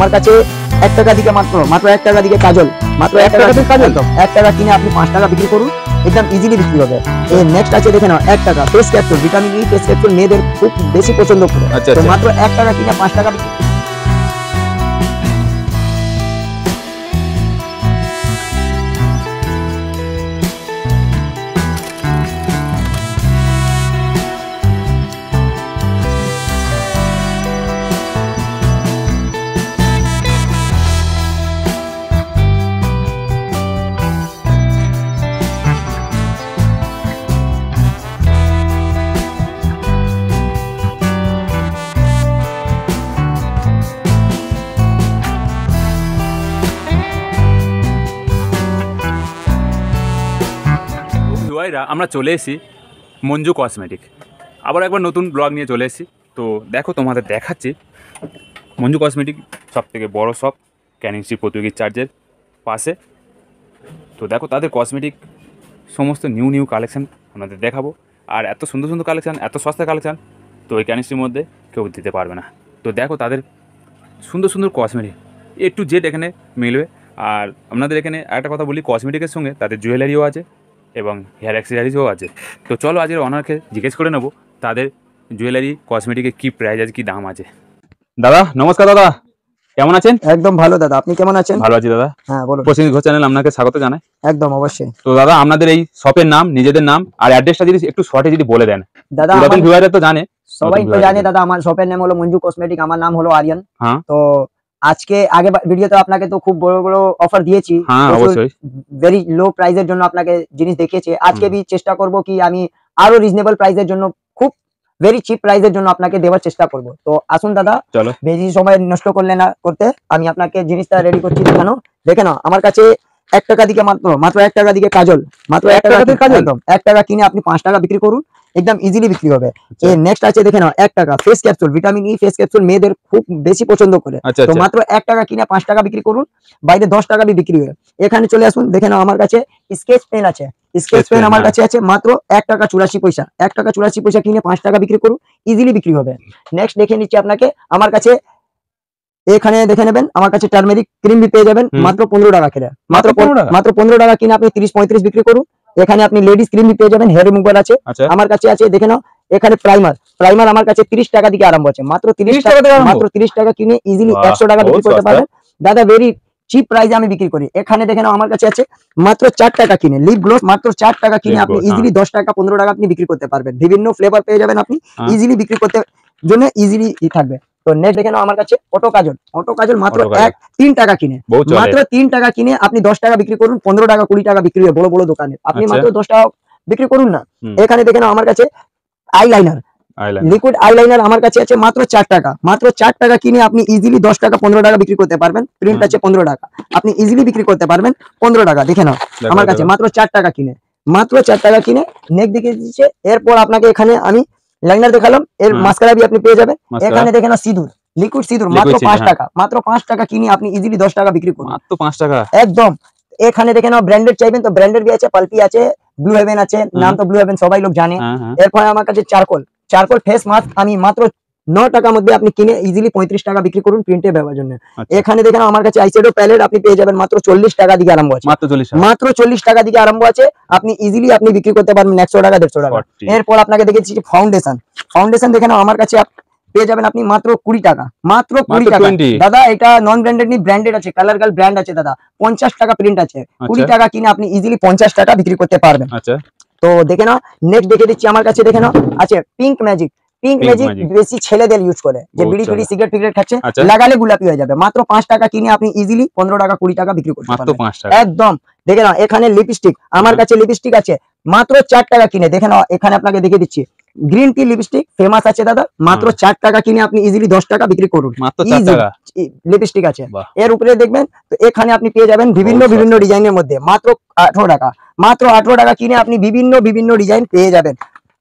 আমার কাছে 1 টাকা দিকে মাত্র 1 টাকা দিকে কাজল, মাত্র 1 টাকা দিয়ে কাজল। 1 টাকা কিনে আপনি 5 টাকা বিক্রি করুন, একদম ইজিলি বিক্রি হবে। এই নেক্সট আছে দেখে নাও 1 টাকা face capsule, vitamin E face capsule মেয়েদের খুব বেশি পছন্দ করে। তো মাত্র 1 টাকা কিনে 5 টাকা বিক্রি। আমরা চলে এসেছি মঞ্জু কসমেটিক, আবার একবার নতুন ব্লগ নিয়ে চলে এসেছি। তো দেখো তোমাদের দেখাচ্ছি মঞ্জু কসমেটিক সব থেকে বড়ো শপ, ক্যানিং স্ট্রিট প্রতিযোগী চার্চের পাশে। তো দেখো তাদের কসমেটিক সমস্ত নিউ কালেকশান আপনাদের দেখাবো। আর এত সুন্দর সুন্দর কালেকশান, এত সস্তা কালেকশান তো ওই ক্যানিং স্ট্রিটের মধ্যে কেউ দিতে পারবে না। তো দেখো তাদের সুন্দর সুন্দর কসমেটিক A to Z এখানে মিলবে। আর আপনাদের এখানে একটা কথা বলি, কসমেটিকের সঙ্গে তাদের জুয়েলারিও আছে এবং হেয়ার অ্যাক্সেসরিজও আছে। তো চলো আজকের অনারকে জিজ্ঞেস করে নেবো তাদের জুয়েলারি কসমেটিকের কী প্রাইস আছে, কী দাম আছে। দাদা নমস্কার। দাদা কেমন আছেন? একদম ভালো দাদা, আপনি কেমন আছেন? ভালো আছি দাদা। হ্যাঁ বলুন। প্রসেনজিৎ ঘোষ চ্যানেল আপনাকে স্বাগত জানাই। একদম অবশ্যই। তো দাদা আপনাদের এই শপের নাম, নিজেদের নাম আর অ্যাড্রেসটা যদি একটু শর্টে যদি বলে দেন। দাদা নতুন ভিউয়াররা তো জানে, সবাই তো জানে দাদা, আমার শপের নাম হলো মঞ্জু কসমেটিক, আমার নাম হলো আরিয়ান। হ্যাঁ। তো আজকে আগে ভিডিওতে আপনাকে তো খুব বড় বড় অফার দিয়েছি, হ্যাঁ অবশ্যই ভেরি লো প্রাইসের জন্য আপনাকে জিনিস দেখিয়েছি। আজকে भी চেষ্টা করব কি আমি আরো রিজনেবল প্রাইসের জন্য, খুব ভেরি চিপ প্রাইসের জন্য আপনাকে দেওয়ার চেষ্টা করব। তো আসুন দাদা, চলো বেশি সময় নষ্ট করলে না করতে, আমি আপনাকে জিনিসটা রেডি করছি। দেখে নাও আমার কাছে 1 টাকা দিকে মাত্র 1 টাকা দিকে কাজল, মাত্র 1 টাকা দিয়ে কাজল। 1 টাকা কিনে আপনি 5 টাকা বিক্রি করুন, একদম ইজিলি বিক্রি হবে। এই নেক্সট আছে দেখে নাও 1 টাকা face capsule, vitamin E face capsule মেয়েদের খুব বেশি পছন্দ করে। তো মাত্র 1 টাকা কিনে 5 টাকা বিক্রি করুন, বাইরে 10 টাকা বিক্রি হয়। এখানে চলে আসুন, দেখে নাও আমার কাছে স্কেচ পেন আছে, স্কেচ পেন আমার কাছে আছে মাত্র 1 টাকা 84 পয়সা। 1 টাকা 84 পয়সা কিনে 5 টাকা বিক্রি করুন, ইজিলি বিক্রি হবে। নেক্সট দেখে নিচ্ছি আপনাকে, আমার কাছে এখানে দেখে নেবেন আমার কাছে টার্মেরিক ক্রিম भी পেয়ে যাবেন মাত্র 15 টাকা করে। মাত্র 15 টাকা কিনে আপনি 30-35 বিক্রি করুন। এখানে আপনি লেডিস ক্রিম भी পেয়ে যাবেন, হেয়ার রিমুভার আছে আমার কাছে আছে। দেখে নাও এখানে প্রাইমার আমার কাছে 30 টাকা থেকে আরম্ভ আছে, মাত্র 30 টাকা কিনে ইজিলি 100 টাকা বিক্রি করতে পারবেন দাদা, ভেরি চিপ প্রাইসে আমি বিক্রি করি। এখানে দেখে নাও আমার কাছে আছে মাত্র 4 টাকা কিনে লিপ গ্লোস, মাত্র 4 টাকা কিনে আপনি ইজিলি 10 টাকা 15 টাকা আপনি বিক্রি করতে পারবেন। বিভিন্ন ফ্লেভার পেয়ে যাবেন আপনি, ইজিলি বিক্রি করতে জন্য ইজিলি থাকবে। তো নেক্সট দেখে নাও আমার কাছে অটো কাজল মাত্র 3 টাকা কিনে, মাত্র 3 টাকা কিনে আপনি 10 টাকা বিক্রি করুন, 15 টাকা 20 টাকা বিক্রি হয় বড় বড় দোকানে, আপনি মাত্র 10 টাকা বিক্রি করুন না। এখানে দেখে নাও আমার কাছে আইলাইনার, লিকুইড আইলাইনার আমার কাছে আছে মাত্র 4 টাকা, মাত্র 4 টাকা কিনে আপনি ইজিলি 10 টাকা 15 টাকা বিক্রি করতে পারবেন। প্রিন্ট আছে 15 টাকা, আপনি ইজিলি বিক্রি করতে পারবেন 15 টাকা। দেখে নাও আমার কাছে মাত্র 4 টাকা কিনে, মাত্র 4 টাকা কিনে নেক্সট দিকে দিচ্ছে। এরপর আপনাকে এখানে আমি লাইনার দেখালাম, এর মাস্কারা भी আপনি পেয়ে যাবেন। এখানে দেখে নাও সিঁদুর, লিকুইড সিঁদুর মাত্র 5 টাকা, মাত্র 5 টাকা কিনে আপনি ইজিলি 10 টাকা বিক্রি করুন, মাত্র 5 টাকা একদম। এখানে দেখে নাও ব্র্যান্ডেড চাইবেন তো ব্র্যান্ডেড भी আছে, পালপি আছে, ব্লু হেভেন আছে, নাম তো ব্লু হেভেন সবাই লোক জানে। এরপর আমার কাছে চারকোল ফেস মাস্ক আমি মাত্র 9 টাকার মধ্যে আপনি কিনে ইজিলি 35 টাকা বিক্রি করুন প্রিন্টে ব্যবহারের জন্য। এখানে দেখেন আমার কাছে আইশ্যাডো প্যালেট আপনি পেয়ে যাবেন মাত্র 40 টাকা দিয়ে আরম্ভ আছে, মাত্র 40 টাকা দিয়ে আরম্ভ আছে, আপনি ইজিলি আপনি বিক্রি করতে পারবেন 100 টাকা 150 টাকা। এরপর আপনাকে দেখেছি ফাউন্ডেশন দেখে নাও আমার কাছে পেয়ে যাবেন আপনি মাত্র 20 টাকা, মাত্র 20 টাকা দাদা। এটা নন ব্র্যান্ডেড নি, ব্র্যান্ডেড আছে, কালার গার্ল ব্র্যান্ড আছে দাদা, 50 টাকা প্রিন্ট আছে, 20 টাকা কিনে আপনি ইজিলি 50 টাকা বিক্রি করতে পারবেন। তো দেখে নাও নেক্সট দেখে দিচ্ছি আমার কাছে দেখে নাও আছে পিঙ্ক ম্যাজিক বেশি ছেলেদের ইউজ করে, যে বিড়ি ফিড়ি সিগারেট ফিগারেট খাচ্ছে লাগালে গোলাপি হয়ে যাবে, মাত্র 5 টাকা কিনে আপনি ইজিলি 15 টাকা 20 টাকা বিক্রি করতে পারবেন একদম। দেখে নাও এখানে লিপস্টিক আমার কাছে লিপস্টিক আছে মাত্র 4 টাকা কিনে। দেখে নাও এখানে আপনাকে দেখে দিচ্ছি গ্রিন টি লিপস্টিক ফেমাস আছে দাদা, মাত্র 4 টাকা কিনে আপনি ইজিলি 10 টাকা বিক্রি করুন, লিপস্টিক আছে। এর উপরে দেখবেন তো এখানে আপনি পেয়ে যাবেন বিভিন্ন ডিজাইনের মধ্যে মাত্র 18 টাকা, মাত্র 18 টাকা কিনে আপনি বিভিন্ন ডিজাইন পেয়ে যাবেন,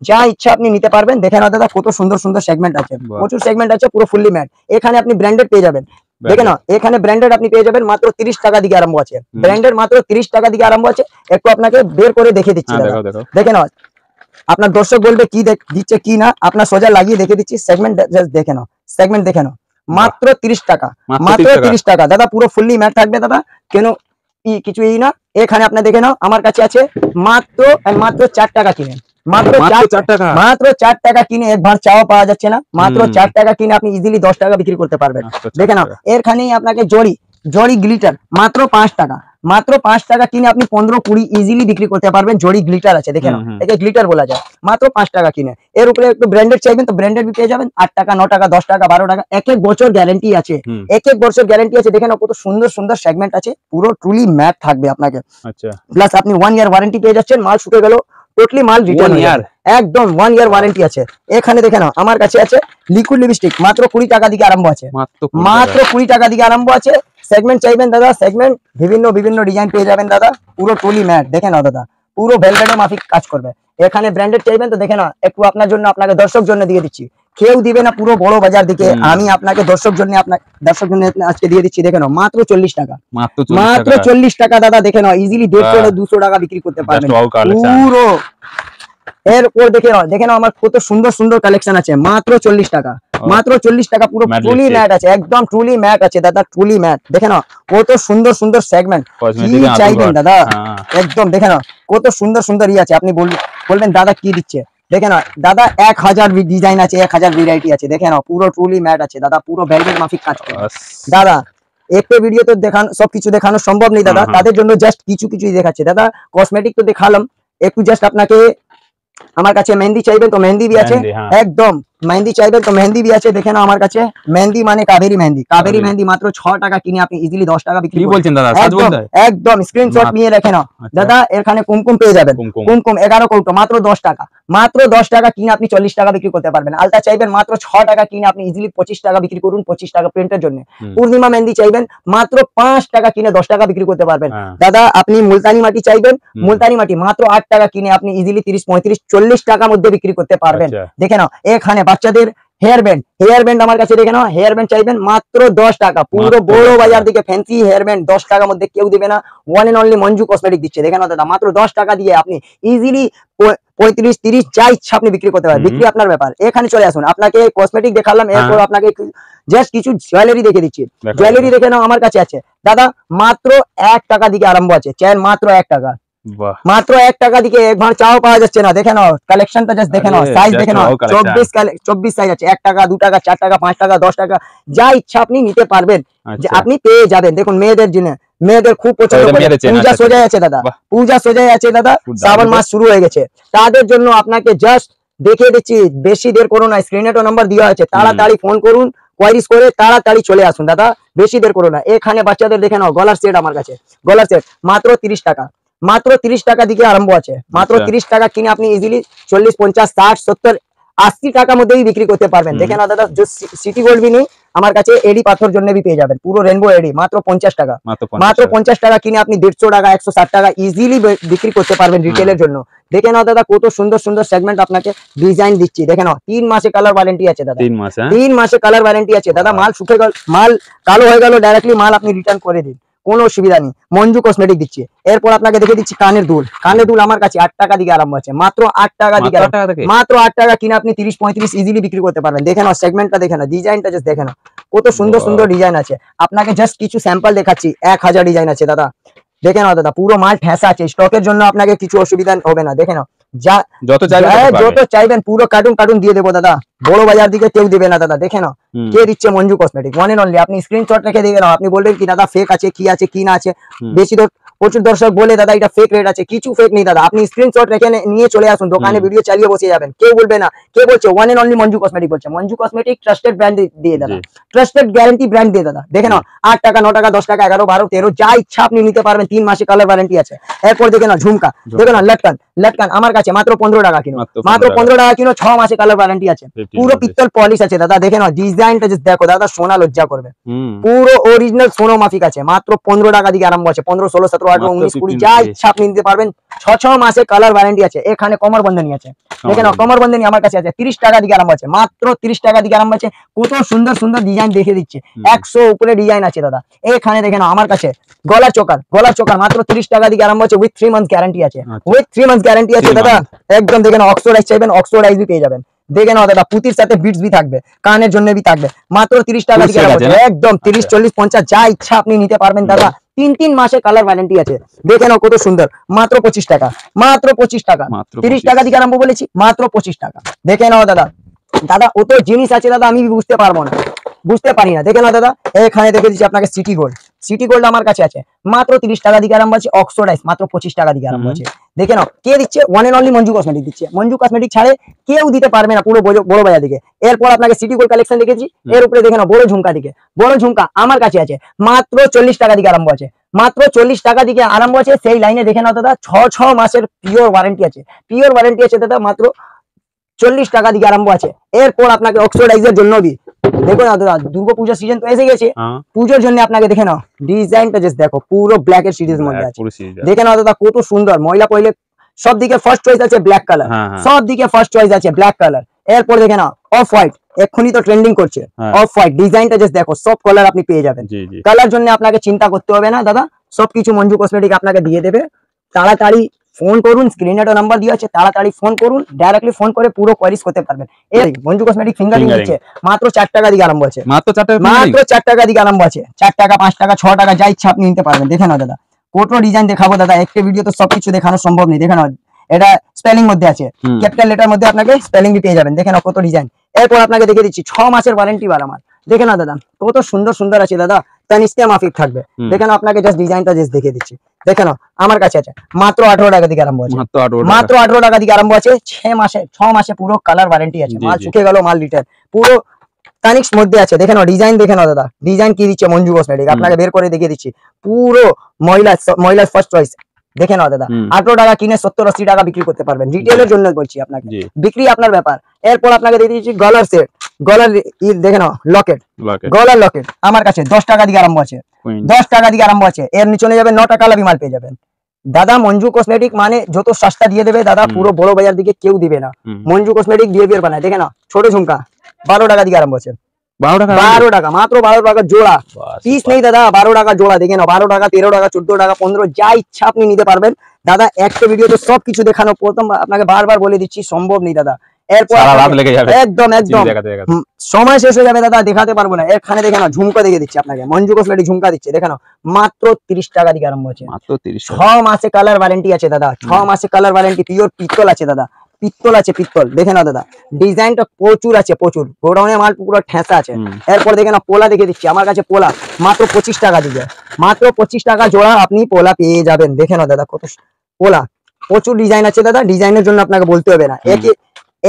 যা ইচ্ছা আপনি নিতে পারবেন। দেখে নাও দাদা কত সুন্দর সুন্দর সেগমেন্ট আছে, প্রচুর সেগমেন্ট আছে, পুরো ফুললি ম্যাট। এখানে আপনি ব্র্যান্ডেড পেয়ে যাবেন, দেখে নাও এখানে ব্র্যান্ডেড আপনি পেয়ে যাবেন মাত্র 30 টাকা দিকে আরম্ভ আছে, ব্র্যান্ডেড মাত্র 30 টাকা দিকে আরম্ভ আছে। একটু আপনাকে বের করে দেখে দিচ্ছি, দেখে নাও আপনার দর্শক বলবে কি দিচ্ছে কি না, আপনার সোজা লাগিয়ে দেখে দিচ্ছি। সেগমেন্ট দেখে নাও, সেগমেন্ট দেখে নাও মাত্র 30 টাকা, মাত্র 30 টাকা দাদা, পুরো ফুললি ম্যাট থাকবে দাদা, কেন কিছুই না। এখানে আপনি দেখে নাও, আমার কাছে আছে মাত্র 4 টাকা কিনে, মাত্র 4 টাকা, মাত্র 4 টাকা কিনে এক ভাঁড় চাও পাওয়া যাচ্ছে না, মাত্র 4 টাকা কিনে আপনি ইজিলি 10 টাকা বিক্রি করতে পারবেন। দেখে নাও, এখানেই আপনাকে জড়ি গ্লিটার মাত্র 5 টাকা, মাত্র 5 টাকা কিনে আপনি 15-20 ইজিলি বিক্রি করতে পারবেন। জড়ি গ্লিটার আছে, দেখে নাও, একে গ্লিটার বলা যায়, মাত্র 5 টাকা কিনে। এর উপরে একটু ব্র্যান্ডেড চাইবেন তো ব্র্যান্ডেড বি পেয়ে যাবেন 8 টাকা, 9 টাকা, 10 টাকা, 12 টাকা, এক এক বছর গ্যারান্টি আছে, এক এক বছর গ্যারান্টি আছে। দেখে নাও কত সুন্দর সুন্দর সেগমেন্ট আছে, পুরো ট্রুলি ম্যাট থাকবে আপনাকে। আচ্ছা, প্লাস আপনি 1 ইয়ার ওয়ারেন্টি পেয়ে যাচ্ছেন, মাল শুকে গেল টোটালি মাল রিটার্ন ইয়ার, একদম 1 ইয়ার ওয়ারেন্টি আছে। এখানে দেখে নাও, আমার কাছে আছে লিকুইড লিপস্টিক, মাত্র 20 টাকা দিকে আরম্ভ আছে, মাত্র 20 টাকা দিকে আরম্ভ আছে। সেগমেন্ট চাইবেন দাদা, সেগমেন্ট বিভিন্ন ডিজাইন পেয়ে যাবেন দাদা, পুরো ট্রুলি ম্যাট। দেখে নাও দাদা, পুরো ভেলভেটের মাফিক কাজ করবে। এখানে ব্র্যান্ডেড চাইবেন তো দেখে নাও, একটু আপনার জন্য, আপনাকে দর্শক জন্য দিয়ে দিচ্ছি, কেউ দিবে না পুরো বড় বাজার দিকে, আমি আপনাকে দর্শক জন্য আজকে দিয়ে দিচ্ছি। দেখে নাও মাত্র 40 টাকা, মাত্র 40 টাকা দাদা। দেখে নাও ইজিলি 150-200 টাকা বিক্রি করতে পারবেন পুরো। এরপর দেখে নাও আমার কত সুন্দর সুন্দর কালেকশন আছে, মাত্র 40 টাকা, মাত্র 40 টাকা, পুরো ট্রুলি ম্যাট আছে, একদম ট্রুলি ম্যাট আছে দাদা, ট্রুলি ম্যাট। দেখে নাও কত সুন্দর সুন্দর সেগমেন্ট, কি চাইবেন দাদা, একদম দেখে নাও কত সুন্দর সুন্দর আছে। আপনি বলবেন দাদা কি দিচ্ছে, দেখে নাও দাদা 1000 ডিজাইন আছে, 1000 ভ্যারাইটি আছে। দেখে নাও পুরো ট্রুলি ম্যাট আছে দাদা, পুরো ভেলভেট মাফিক কাজ করে দাদা। একটা ভিডিও তো সবকিছু দেখানো সম্ভব নেই দাদা, তাদের জন্য জাস্ট কিছুই দেখাচ্ছে দাদা। কসমেটিক তো দেখালাম, একটু জাস্ট আপনাকে, আমার কাছে মেহেন্দি চাইবেন তো মেহেন্দি भी আছে, একদম মেহেন্দি চাইবেন তো মেহেন্দি भी আছে। দেখে নাও আমার কাছে মেহেন্দি মানে কাবেরি মেহেন্দি, কাবেরি মেহেন্দি মাত্র 6 টাকা কিনে আপনি ইজিলি 10 টাকা বিক্রি করছেন দাদা, একদম স্ক্রিনশট নিয়ে রেখে নাও দাদা। এখানে কুমকুম পেয়ে যাবেন, কুমকুম 11 কৌটো মাত্র 10 টাকা, মাত্র 10 টাকা কিনে আপনি 40 টাকা বিক্রি করতে পারবেন। আলতা চাইবেন মাত্র 6 টাকা কিনে আপনি ইজিলি 25 টাকা বিক্রি করুন, 25 টাকা প্রিন্টের জন্য। পূর্ণিমা মেহেন্দি চাইবেন মাত্র 5 টাকা কিনে 10 টাকা বিক্রি করতে পারবেন দাদা। আপনি মুলতানি মাটি চাইবেন, মুলতানি মাটি মাত্র 8 টাকা কিনে আপনি ইজিলি 30-35-40 টাকার মধ্যে বিক্রি করতে পারবেন। দেখে নাও এখানে বাচ্চাদের হেয়ার ব্যান্ড আমার কাছে, দেখে নাও হেয়ার ব্যান্ড চাইবেন মাত্র 10 টাকা, পুরো বড় বাজার দিকে ফ্যান্সি হেয়ার ব্যান্ড 10 টাকার মধ্যে কেউ দিবে না, one and only Manju cosmetic দিচ্ছে। দেখে নাও দাদা, মাত্র 10 টাকা দিয়ে আপনি ইজিলি 35-30 যা ইচ্ছা আপনি বিক্রি করতে পারেন, বিক্রি আপনার ব্যাপার। এখানে চলে আসুন, আপনাকে কসমেটিক দেখালাম, এরপর আপনাকে জাস্ট কিছু জুয়েলারি দেখে দিচ্ছি। জুয়েলারি দেখে নাও, আমার কাছে আছে দাদা মাত্র 1 টাকা দিকে আরম্ভ আছে, চেন মাত্র 1 টাকা, মাত্র 1 টাকা দিকে এক ভাঁড় চাও পাওয়া যাচ্ছে না। দেখে নাও কালেকশনটা জাস্ট দেখে নাও, সাইজ দেখে নাও, 24 সাইজ আছে, 1 টাকা, 2 টাকা, 4 টাকা, 5 টাকা, 10 টাকা, যা ইচ্ছা আপনি নিতে পারবেন, যে আপনি পেয়ে যাবেন। দেখুন মেয়েদের জন্য, মেয়েদের খুব পছন্দ করে, পূজা সোজাই আছে দাদা, পূজা সোজাই আছে দাদা, শ্রাবণ মাস শুরু হয়ে গেছে, তাদের জন্য আপনাকে জাস্ট দেখিয়ে দিচ্ছি, বেশি দের করো না, স্ক্রিনে তো নাম্বার দেওয়া আছে, তাড়াতাড়ি ফোন করুন, কোয়ারিজ করে তাড়াতাড়ি চলে আসুন দাদা, বেশি দের করো না। এখানে বাচ্চাদের দেখে নাও গলার সেট, আমার কাছে গলার সেট মাত্র 30 টাকা, মাত্র 30 টাকা দিকে আরম্ভ আছে, মাত্র 30 টাকা কিনে আপনি ইজিলি 40, 50, 60, 70, 80 টাকার মধ্যেই বিক্রি করতে পারবেন। দেখে নাও দাদা, সিটি গোল্ড भी নেই আমার কাছে, এডি পাথর জন্য भी পেয়ে যাবেন, পুরো রেনবো এডি মাত্র 50 টাকা, মাত্র 50 টাকা কিনে আপনি 150 টাকা, 160 টাকা ইজিলি বিক্রি করতে পারবেন রিটেলের জন্য। দেখে নাও দাদা কত সুন্দর সুন্দর সেগমেন্ট আপনাকে ডিজাইন দিচ্ছি। দেখে নাও 3 মাসে কালার ওয়ারেন্টি আছে দাদা, 3 মাসে কালার ওয়ারেন্টি আছে দাদা। মাল শুকে গেল, মাল কালো হয়ে গেল, ডাইরেক্টলি মাল আপনি রিটার্ন করে দিন, কোনো অসুবিধা নেই। মঞ্জু কসমেটিক দিচ্ছে। এরপর আপনাকে দেখে দিচ্ছি কানের দুল, কানের দুল আমার কাছে 8 টাকা দিকে আরম্ভ আছে, মাত্র 8 টাকা দিকে, মাত্র 8 টাকা কিনে আপনি 30-35 ইজিলি বিক্রি করতে পারবেন। দেখে নাও সেগমেন্টটা, দেখে নাও ডিজাইনটা, জাস্ট দেখে নাও কত সুন্দর সুন্দর ডিজাইন আছে। আপনাকে জাস্ট কিছু স্যাম্পল দেখাচ্ছি, 1000 ডিজাইন আছে দাদা। দেখে নাও দাদা, পুরো মাল ঠেসা আছে, স্টকের জন্য আপনাকে কিছু অসুবিধা হবে না। দেখে নাও যত চাইবেন পুরো কার্টুন দিয়ে দেবো দাদা, বড় বাজার দিকে কেউ দিবে না দাদা। দেখে নাও কে দিচ্ছে, Manju cosmetic, one and only. আপনি স্ক্রিনশট রেখে দেখে নাও, আপনি বলবেন কি দাদা ফেক আছে, কি না আছে, বেশি প্রচুর দর্শক বলে দাদা এটা ফেক রেট আছে, কিছু ফেক নেই দাদা। আপনি স্ক্রিনশট রেখে নিয়ে চলে আসুন দোকানে, ভিডিও চালিয়ে বসে যাবেন, কেউ বলবে না। কে বলছে? One and only Manju cosmetic বলছে। মঞ্জু কসমেটিক ট্রাস্টেড ব্র্যান্ড দিয়ে দাদা, ট্রাস্টেড গ্যারান্টি ব্র্যান্ড দিয়ে দাদা। দেখে নাও 8 টাকা, 9 টাকা, 10 টাকা, 11, 12, 13 যা ইচ্ছা আপনি নিতে পারবেন, 3 মাসে কালার ওয়ারেন্টি আছে। এরপর দেখে নাও ঝুমকা, দেখে নাও লটকান আমার কাছে মাত্র 15 টাকা কিনো, মাত্র 15 টাকা কিনো, 6 মাসে কালার ওয়ারেন্টি আছে, পুরো পিত্তল পলিশ আছে দাদা। দেখে নাও ডিজাইনটা জাস্ট দেখো দাদা, সোনা লজ্জা করবে, পুরো অরিজিনাল সোনো মাফিক আছে, মাত্র 15 টাকা দিকে আরম্ভ আছে, 15, 16, 17, 18, 19, 20 যা ইচ্ছা আপনি নিতে পারবেন, 6 মাসে কালার ওয়ারেন্টি আছে। এখানে কমর বন্ধনী আছে, দেখে নাও কমর বন্ধনী আমার কাছে আছে, 30 টাকা দিকে আরম্ভ আছে, মাত্র 30 টাকা দিকে আরম্ভ আছে। কত সুন্দর সুন্দর ডিজাইন দেখে দিচ্ছে, 100 উপরে ডিজাইন আছে দাদা। এখানে দেখে নাও আমার কাছে গলার চোকার মাত্র 30 টাকা দিকে আরম্ভ আছে, উইথ 3 মান্থস গ্যারান্টি আছে, উইথ 3 মান্থস গ্যারান্টি আছে দাদা। একদম দেখে নাও অক্সফোর্ড আইস চাইবেন, অক্সফোর্ড আইস भी পেয়ে যাবেন। দেখে নাও দাদা, পুতির সাথে বিটস বি থাকবে, কানের জন্য বি থাকবে, মাত্র 30 টাকা দিকে একদম 30 40 50 যা ইচ্ছা আপনি নিতে পারবেন দাদা। 3 মাসের কালার ওয়ারেন্টি আছে, দেখে নাও কত সুন্দর, মাত্র 25 টাকা, মাত্র 25 টাকা, 30 টাকা দিকে আরম্ভ বলেছি, মাত্র 25 টাকা। দেখে নাও দাদা, দাদা অত জিনিস আছে দাদা, আমি বুঝতে পারবো না, বুঝতে পারি না। দেখে নাও দাদা, এখানে দেখে দিচ্ছি আপনাকে সিটি গোল্ড, সিটি গোল্ড আমার কাছে আছে মাত্র 30 টাকা দিকে আরম্ভ আছে, অক্সোডাইজ মাত্র 25 টাকা দিকে আরম্ভ আছে। দেখে নাও কে দিচ্ছে, one and only Manju cosmetic দিচ্ছে, মঞ্জু কসমেটিক ছাড়ে কেউ দিতে পারবে না পুরো বড় বাজার দিকে। এরপর আপনাকে সিটি গোল্ড কালেকশন দেখেছি, এর উপরে দেখে নাও বড় ঝুমকা দিকে, বড় ঝুমকা আমার কাছে আছে মাত্র 40 টাকা দিকে আরম্ভ আছে, মাত্র 40 টাকা দিকে আরম্ভ আছে। সেই লাইনে দেখে নাও দাদা, 6 মাসের পিওর ওয়ারেন্টি আছে, পিওর ওয়ারেন্টি আছে দাদা, মাত্র 40 টাকা দিকে আরম্ভ আছে। এরপর আপনাকে অক্সোডাইজের জন্য বি, দেখো না দাদা, দুর্গাপূজার সিজন তো এসে গেছে, পুজোর জন্য আপনাকে দেখে নাও ডিজাইনটা জাস্ট দেখো, পুরো ব্ল্যাক এর সিরিজের মধ্যে আছে, দেখে নাও দাদা কত সুন্দর। মহিলা পয়লে সব দিকে ফার্স্ট চয়েস আছে ব্ল্যাক কালার, সব দিকে ফার্স্ট চয়েস আছে ব্ল্যাক কালার। এরপর দেখে নাও অফ হোয়াইট, এক্ষুনি তো ট্রেন্ডিং করছে অফ হোয়াইট, ডিজাইনটা জাস্ট দেখো, সব কালার আপনি পেয়ে যাবেন। কালার জন্য আপনাকে চিন্তা করতে হবে না দাদা, সবকিছু মঞ্জু কসমেটিক আপনাকে দিয়ে দেবে। তাড়াতাড়ি ফোন করুন, স্ক্রিনে একটা নাম্বার দেওয়া আছে, তাড়াতাড়ি ফোন করুন, ডাইরেক্টলি ফোন করে পুরো কোয়ারিজ করতে পারবেন। এই মঞ্জু কসমেটিক ফিঙ্গারিং দিচ্ছে মাত্র 4 টাকা দিকে আরম্ভ আছে, মাত্র 4 টাকা দিকে আরম্ভ আছে, 4 টাকা 5 টাকা 6 টাকা যা ইচ্ছা আপনি নিতে পারবেন। দেখে নাও দাদা, কত ডিজাইন দেখাবো দাদা, একটা ভিডিও তো সবকিছু দেখানো সম্ভব নেই। দেখে নাও এটা স্পেলিং মধ্যে আছে, ক্যাপিটাল লেটার মধ্যে আপনাকে স্পেলিং পেয়ে যাবেন। দেখে নাও কত ডিজাইন। এরপর আপনাকে দেখে দিচ্ছি 6 মাসের ওয়ারেন্টি বার আমার, দেখে নাও দাদা কত সুন্দর সুন্দর আছে দাদা, তানিস্কে মাফিক থাকবে। দেখে নাও আপনাকে জাস্ট ডিজাইনটা জাস্ট দেখে দিচ্ছি, দেখে নাও আমার কাছে আছে মাত্র 18 টাকা দিকে আরম্ভ আছে, মাত্র 18 টাকা দিকে আরম্ভ আছে। 6 মাসে পুরো কালার ওয়ারেন্টি আছে, মাল শুকিয়ে গেল মাল রিটার্ন, পুরো তানিক্স মধ্যে আছে। দেখে নাও ডিজাইন, দেখে নাও দাদা ডিজাইন কি দিচ্ছে মঞ্জু কসমেটিক, আপনাকে বের করে দেখিয়ে দিচ্ছি, পুরো মহিলা ফার্স্ট চয়েস। দেখে নাও দাদা, 18 টাকা কিনে 70-80 টাকা বিক্রি করতে পারবেন, রিটেলের জন্য বলছি আপনাকে, বিক্রি আপনার ব্যাপার। এরপর আপনাকে দিয়ে দিচ্ছি গলার সেট, গলার দেখে নাও লকেট, গলার লকেট আমার কাছে 10 টাকা দিকে আরম্ভ আছে, 10 টাকা দিকে আরম্ভ আছে। এর নিচে চলে যাবে 9 টাকা লাভি মাল পেয়ে যাবেন দাদা। মঞ্জু কসমেটিক মানে যত সস্তা দিয়ে দেবে দাদা, পুরো বড় বাজার দিকে কেউ দিবে না। মঞ্জু কসমেটিক বিহেভিয়ার বানায়। দেখে নাও ছোট ঝুমকা 12 টাকা দিকে আরম্ভ আছে, 12 টাকা, মাত্র 12 টাকা জোড়া, পিস নেই দাদা, 12 টাকা জোড়া। দেখে নাও 12 টাকা 13 টাকা 14 টাকা 15 যা ইচ্ছা আপনি নিতে পারবেন দাদা। একটা ভিডিওতে সবকিছু দেখানো প্রথম আপনাকে বারবার বলে দিচ্ছি সম্ভব নেই দাদা, এরপর একদম সময় শেষ হয়ে যাবে দাদা, দেখাতে পারবো না। এখানে দেখে নাও ঝুমকা দেখে দিচ্ছি আপনাকে, মঞ্জু কসমেটিক ঝুমকা দিচ্ছে, দেখে নাও মাত্র 30 টাকা দিকে আরম্ভ আছে, 6 মাসে কালার ওয়ারেন্টি আছে দাদা, 6 মাসে কালার ওয়ারেন্টি, পিওর পিত্তল আছে দাদা, পিত্তল আছে পিত্তল। দেখে নাও দাদা ডিজাইনটা প্রচুর আছে, প্রচুর গোডাউনে মাল পুরো ঠেসা আছে। এরপর দেখে নাও পোলা দেখে দিচ্ছি, আমার কাছে পোলা মাত্র 25 টাকা দিকে, মাত্র 25 টাকা জোড়া আপনি পোলা পেয়ে যাবেন। দেখে নাও দাদা কত পোলা, প্রচুর ডিজাইন আছে দাদা, ডিজাইনের জন্য আপনাকে বলতে হবে না,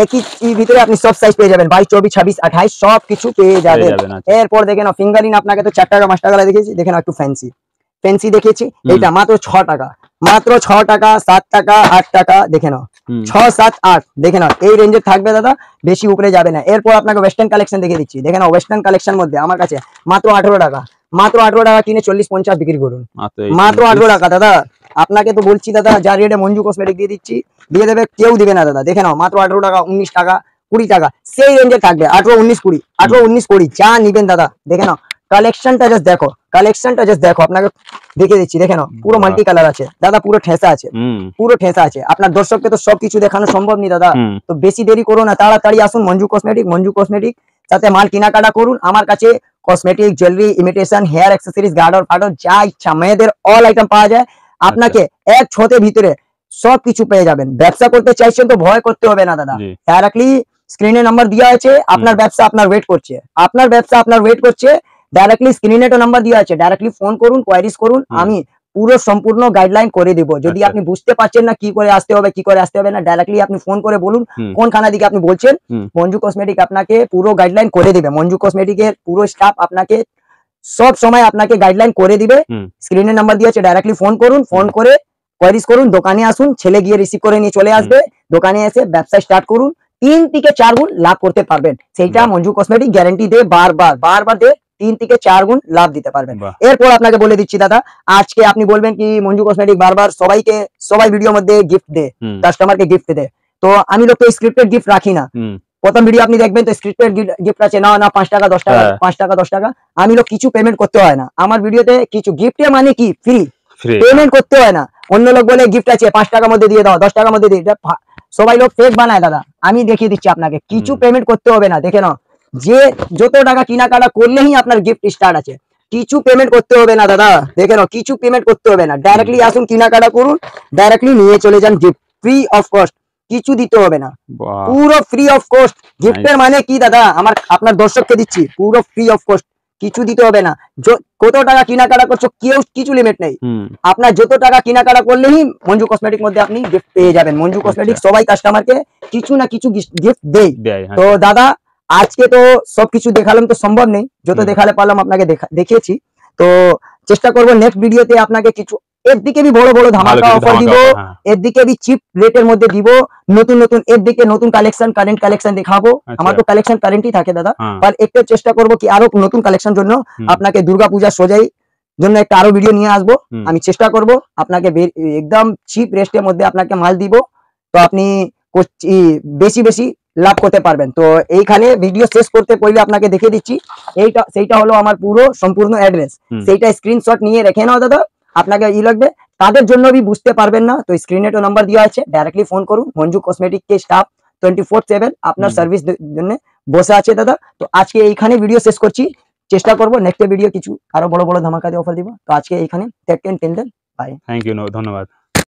একই ভিতরে আপনি সব সাইজ পেয়ে যাবেন, 22 24 26 28 সব কিছু পেয়ে যাবেন। এরপর দেখে নাও ফিঙ্গারিং আপনাকে তো 4 টাকা 5 টাকা দেখেছি, দেখে নাও একটু ফ্যান্সি দেখেছি, এটা মাত্র 6 টাকা, মাত্র 6 টাকা 7 টাকা 8 টাকা। দেখে নাও 6 7 8, দেখে নাও এই রেঞ্জে থাকবে দাদা, বেশি উপরে যাবে না। এরপর আপনাকে ওয়েস্টার্ন কালেকশন দেখে দিচ্ছি, দেখে নাও ওয়েস্টার্ন কালেকশন মধ্যে আমার কাছে মাত্র 18 টাকা, মাত্র 18 টাকা কিনে 40-50 বিক্রি করুন, মাত্র 18 টাকা দাদা। আপনাকে তো বলছি দাদা, যা রেটে মঞ্জু কসমেটিক দিয়ে দিচ্ছি দিয়ে দেবে, কেউ দিবে না দাদা। দেখে নাও মাত্র 18 টাকা 19 টাকা 20 টাকা সেই রেঞ্জে থাকবে, 18 19 20, 18 19 20 যা নিবেন দাদা। দেখে নাও কালেকশনটা জাস্ট দেখো, কালেকশনটা জাস্ট দেখো, আপনাকে দেখে দিচ্ছি, দেখে নাও পুরো মাল্টি কালার আছে দাদা, পুরো ঠেসা আছে, পুরো ঠেসা আছে। আপনার দর্শককে তো সবকিছু দেখানো সম্ভব নেই দাদা, তো বেশি দেরি করো না, তাড়াতাড়ি আসুন মঞ্জু কসমেটিক, মঞ্জু কসমেটিক সাথে মাল কেনাকাটা করুন। আমার কাছে cosmetic, jewellery, imitation, hair accessories, garter ফার্ডার যা ইচ্ছা মেয়েদের অল আইটেম পাওয়া যায়, আপনাকে এক ছতের ভিতরে সবকিছু পেয়ে যাবেন। ব্যবসা করতে চাইছেন তো ভয় করতে হবে না দাদা, ডাইরেক্টলি স্ক্রিনে নাম্বার দেওয়া আছে, আপনার ব্যবসা আপনার ওয়েট করছে, আপনার ব্যবসা আপনার ওয়েট করছে, ডাইরেক্টলি স্ক্রিনে তো নাম্বার দেওয়া আছে, ডাইরেক্টলি ফোন করুন, কোয়ারিজ করুন, আমি পুরো সম্পূর্ণ গাইডলাইন করে দিব। যদি আপনি বুঝতে পারছেন না কি করে আসতে হবে কি করে আসতে হবে না, ডাইরেক্টলি আপনি ফোন করে বলুন কোন খানা দিকে আপনি বলছেন, মঞ্জু কসমেটিক আপনাকে পুরো গাইডলাইন করে দিবে। মঞ্জু কসমেটিকের পুরো স্টাফ আপনাকে সব সময় আপনাকে গাইডলাইন করে দিবে। স্ক্রিনে নাম্বার দিয়ে আছে, ডাইরেক্টলি ফোন করুন, ফোন করে কোয়ারিজ করুন, দোকানে আসুন, ছেলে গিয়ে রিসিভ করে নিয়ে চলে আসবে, দোকানে এসে ব্যবসা স্টার্ট করুন, 3 থেকে 4 গুণ লাভ করতে পারবেন। সেইটা মঞ্জু কসমেটিক গ্যারান্টি দে, বারবার দে, 3 থেকে 4 গুণ লাভ দিতে পারবেন। এরপর আপনাকে বলে দিচ্ছি দাদা, আজকে আপনি বলবেন কি মঞ্জু কসমেটিক বারবার সবাই ভিডিওর মধ্যে গিফট দে, কাস্টমারকে গিফট দে, তো আমি লোককে স্ক্রিপ্টেড গিফট রাখি না। প্রথম ভিডিও আপনি দেখবেন তো স্ক্রিপ্টেড গিফট আছে, না 5 টাকা 10 টাকা 5 টাকা 10 টাকা, আমি লোক কিছু পেমেন্ট করতে হয় না আমার ভিডিওতে, কিছু গিফটে মানে কি ফ্রি, পেমেন্ট করতে হয় না। অন্য লোক বলে গিফট আছে 5 টাকার মধ্যে দিয়ে দাও, 10 টাকার মধ্যে দিয়ে, সবাই লোক ফেক বানায় দাদা, আমি দেখিয়ে দিচ্ছি আপনাকে, কিছু পেমেন্ট করতে হবে না। দেখে নাও, যে যত টাকা কেনাকাটা করলেই আপনার গিফট স্টার্ট আছে, কিছু পেমেন্ট করতে হবে না দাদা। দেখে নাও, কিছু পেমেন্ট করতে হবে না, ডাইরেক্টলি আসুন, কেনাকাটা করুন, ডাইরেক্টলি নিয়ে চলে যান গিফট, ফ্রি অফ কস্ট, কিছু দিতে হবে না, বাহ, পুরো ফ্রি অফ কস্ট। গিফটের মানে কি দাদা, আপনার দর্শককে দিচ্ছি, পুরো ফ্রি অফ কস্ট, কিছু দিতে হবে না। কত টাকা কেনাকাটা করছো, কেউ কিছু লিমিট নেই, আপনার যত টাকা কেনাকাটা করলেই মঞ্জু কসমেটিক মধ্যে আপনি গিফট পেয়ে যাবেন। মঞ্জু কসমেটিক সবাই কাস্টমারকে কিছু না কিছু গিফট দেয়। তো দাদা আজকে তো সবকিছু দেখালাম তো সম্ভব নেই, যত দেখালে পারলাম আপনাকে দেখিয়েছি। তো চেষ্টা করবো নেক্সট ভিডিওতে আপনাকে কিছু এর দিকে বি বড় বড় ধামাকা অফার দিব, এর দিকে বি চিপ রেটের মধ্যে দিব, নতুন নতুন এর দিকে নতুন কালেকশন, কারেন্ট কালেকশন দেখাবো। আমার তো কালেকশন কারেন্টই থাকে দাদা, আর একটু চেষ্টা করবো কি আরো নতুন কালেকশন জন্য আপনাকে দুর্গাপূজা সজাই জন্য একটা আরো ভিডিও নিয়ে আসবো। আমি চেষ্টা করব আপনাকে একদম চিপ রেস্টের মধ্যে আপনাকে মাল দিব, তো আপনি বেশি বেশি লাভ করতে পারবেন। তো এইখানে ভিডিও শেষ করতে পড়লে আপনাকে দেখে দিচ্ছি, সেইটা হলো আমার পুরো সম্পূর্ণ অ্যাড্রেস, সেইটা স্ক্রিনশট নিয়ে রেখে নাও দাদা। আপনাকে লাগবে, তাদের জন্য भी বুঝতে পারবেন না তো স্ক্রিনে তো নাম্বার দেওয়া আছে, ডাইরেক্টলি ফোন করুন। মঞ্জু কসমেটিক কে স্টাফ 24/7 আপনার সার্ভিস জন্য বসে আছে দাদা। তো আজকে এইখানে ভিডিও শেষ করছি, চেষ্টা করবো নেক্সট ভিডিও কিছু আরো বড় বড় ধামাকা দিয়ে অফার দিব। তো আজকে এইখানে take care, bye. Thank you, ধন্যবাদ।